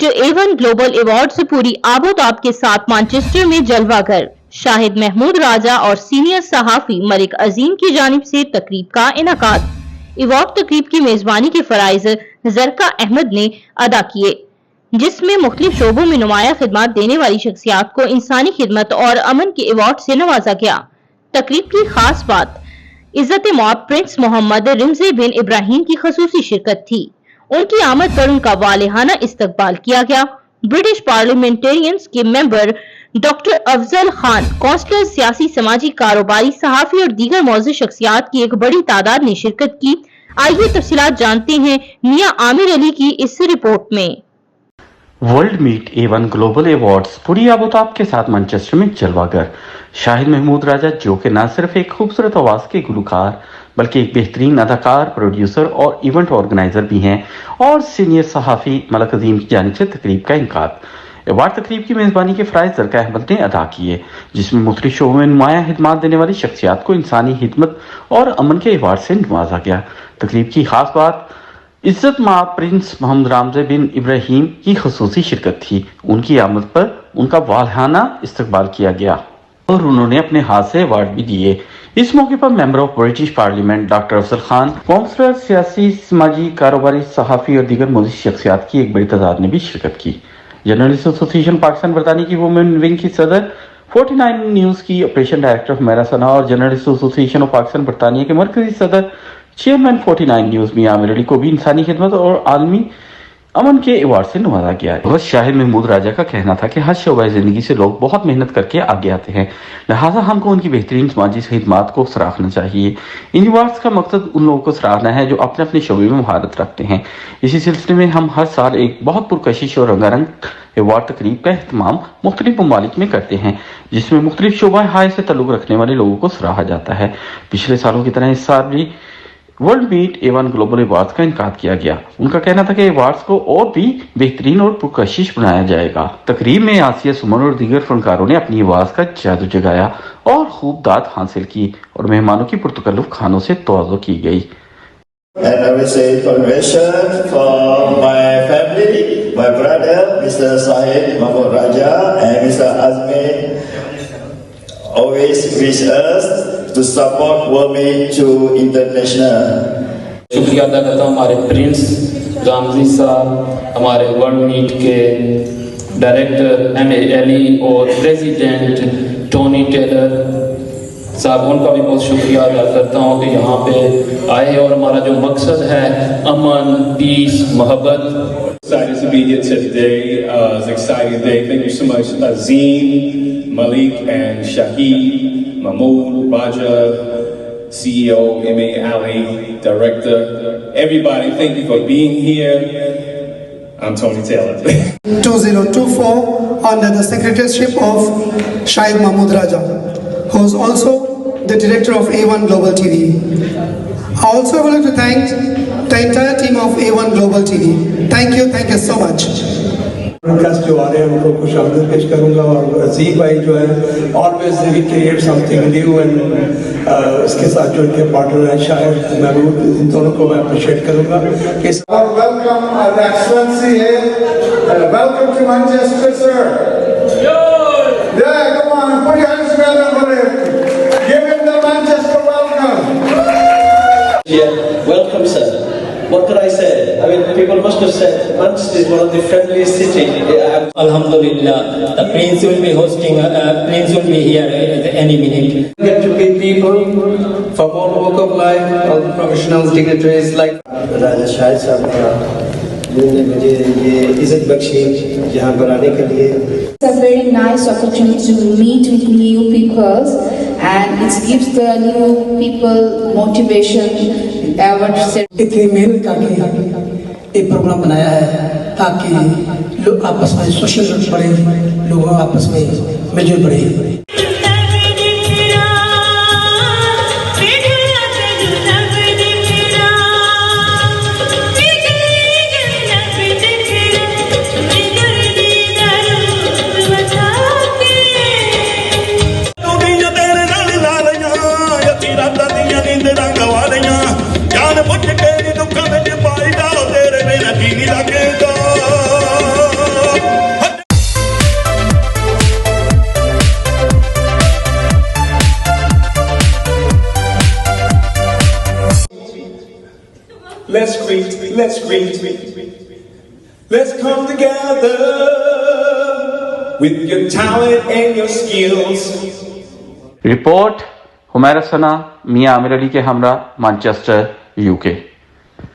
Meet A1 global award से पूरी आबोताब के साथ मैनचेस्टर में जलवागर। शाहिद महमूद राजा और सीनियर सहाफी मलिक अजीम की जानिब से तकरीब का इनेकाद। अवार्ड तकरीब की मेजबानी के फराइज जरका अहमद ने अदा किए, जिसमें मुख्तलिफ शोबों में नुमाया खिदमत देने वाली शख्सियात को इंसानी खिदमत और अमन के अवार्ड से नवाजा गया। तकरीब की खास बात इज्जत मौत प्रिंस मोहम्मद रिमजे बिन इब्राहिम की खसूसी शिरकत थी। उनकी आमद पर उनका वालिहाना इस्तकबाल किया गया। ब्रिटिश पार्लियामेंटेरियंस के member doctor Afzal Khan, councillor, सियासी, समाजी, कारोबारी, सहाफी और दीगर मौजूद शख्सियात की एक बड़ी तादाद ने शिरकत की। आइए तफसीलात जानते हैं मियां आमिर अली की इस रिपोर्ट में। World meet A1 global awards पूरी आबोताब के साथ मैनचेस्टर में जलवागर। शाहिद महमूद राजा, जो कि न सिर्फ एक खूबसूरत आवाज के गुलकार बल्कि एक बेहतरीन अदाकार, प्रोड्यूसर और इवेंट ऑर्गेनाइजर भी हैं, और सीनियर सहाफी मलिक अजीम की जानिब से तकरीब का इनेकाद। अवार्ड तकरीब की मेजबानी के फराइज जरका अहमद ने अदा किए, जिसमें मुख्तलिफ शोबों में नुमाया खिदमत देने वाली शख्सियात को इंसानी खिदमत और अमन के अवार्ड से नवाजा गया। तकरीब की खास बात इज्जत माब प्रिंस मोहम्मद रिमजे बिन इब्राहिम की खसूसी शिरकत थी। उनकी आमद पर उनका वालिहाना इस्तकबाल किया गया और उन्होंने अपने हाथ से अवार्ड भी दिए। इस मौके पर member of British parliament doctor Afzal Khan, councillor, सियासी, समाजी, कारोबारी, सहाफी और दीगर मौजूद शख्सियात की एक बड़ी तादाद ने भी शिरकत की। जर्नलिस्ट एसोसिएशन पाकिस्तान बरतानी की वुमेन विंग की सदर, 49 न्यूज की ऑपरेशन डायरेक्टर हुमैरा सना और जर्नलिस्ट एसोसिएशन ऑफ पाकिस्तान बरतानिया के मरकजी सदर, चेयरमैन 49 न्यूज मियां आमिर अली को भी इंसानी खिदमत और आलमी अमन के अवार्ड से नवाजा गया है। शाहिद महमूद राजा का कहना था कि हर शोबा जिंदगी से लोग बहुत मेहनत करके आगे आते हैं, लिहाजा हमको उनकी बेहतरीन समाजी खिदमत को सराहना चाहिए। इन अवार्ड्स का मकसद उन लोगों को सराहना है जो अपने अपने शोबे में महारत रखते हैं। इसी सिलसिले में हम हर साल एक बहुत पुरकशिश और रंगारंग अवार्ड तकरीब का एहतमाम मुख्तलिफ ममालिक में करते हैं, जिसमें मुख्तलिफ शोबा हाय से ताल्लुक रखने वाले लोगों को सराहा जाता है। पिछले सालों की तरह इस साल भी world meet A1 global awards का इनेकाद किया गया। उनका कहना था कि अवार्ड्स को और भी बेहतरीन और पुरकशिश बनाया जाएगा। तकरीब में आसिया सुमन और दीगर फनकारों ने अपनी आवाज का जादू जगाया और खूब दाद हासिल की और मेहमानों की पुरतकल्लुफ खानों से तवज्जो की गई। And I will say congratulations for my family, my brother, Mr. Shahid Mahmud Raja and Mr. Azmi always wish us to support World Meet to International. शुक्रिया अदा करता हूँ हमारे प्रिंस रामजी साहब, हमारे वर्ल्ड मीट के डायरेक्टर M.A. अली और president Tony Taylor साहब, उनका भी बहुत शुक्रिया अदा करता हूँ कि यहाँ पे आए और हमारा जो मकसद है अमन, पीस, मोहब्बत। Excited to be here today. It's an exciting day. Thank you so much, Azim, Malik, and Shahid, Mahmoud, Raja, CEO, M.A. Ali, Director, everybody. Thank you for being here. I'm Tony Taylor. 2024 under the secretaryship of Shahid Mahmud Raja, who is also the director of A1 Global TV. I also would like to thank the entire team of A1 Global TV. Thank you so much. Broadcast जो आ रहे हैं उनको खुश आमदीद पेश करूँगा, और अजीम भाई जो है always they create something new and इसके साथ जो इनके पार्टनर हैं शायद महमूद, इन दोनों को मैं अप्रिशिएट करूँगा। वेलकम एक्सेलेंसी है, welcome to Manchester sir. Yeah, come on, put your hands together for him. Give him the Manchester welcome. Yeah, welcome sir. What could I say? I mean, people must have said Manchester is one of the friendliest cities. Alhamdulillah, the Prince will be hosting. Prince will be here at any minute. Get to meet people from all walk of life, all the professionals, dignitaries like राजा शाहिद साहब का जिन्होंने मुझे ये इज्जत बख्शी यहाँ पर आने के लिए। It's a very nice opportunity to meet with new people, and it gives the new people motivation. इतनी मेहनत करके एक प्रोग्राम बनाया है ताकि लोग आपस में सोशल बढ़े, लोग आपस में मिलजुल बढ़े। Let's greet. Let's come together with your talent and your skills. Report Humaira Sana, Mian Aamir Ali के हमरा, मैनचेस्टर, यूके।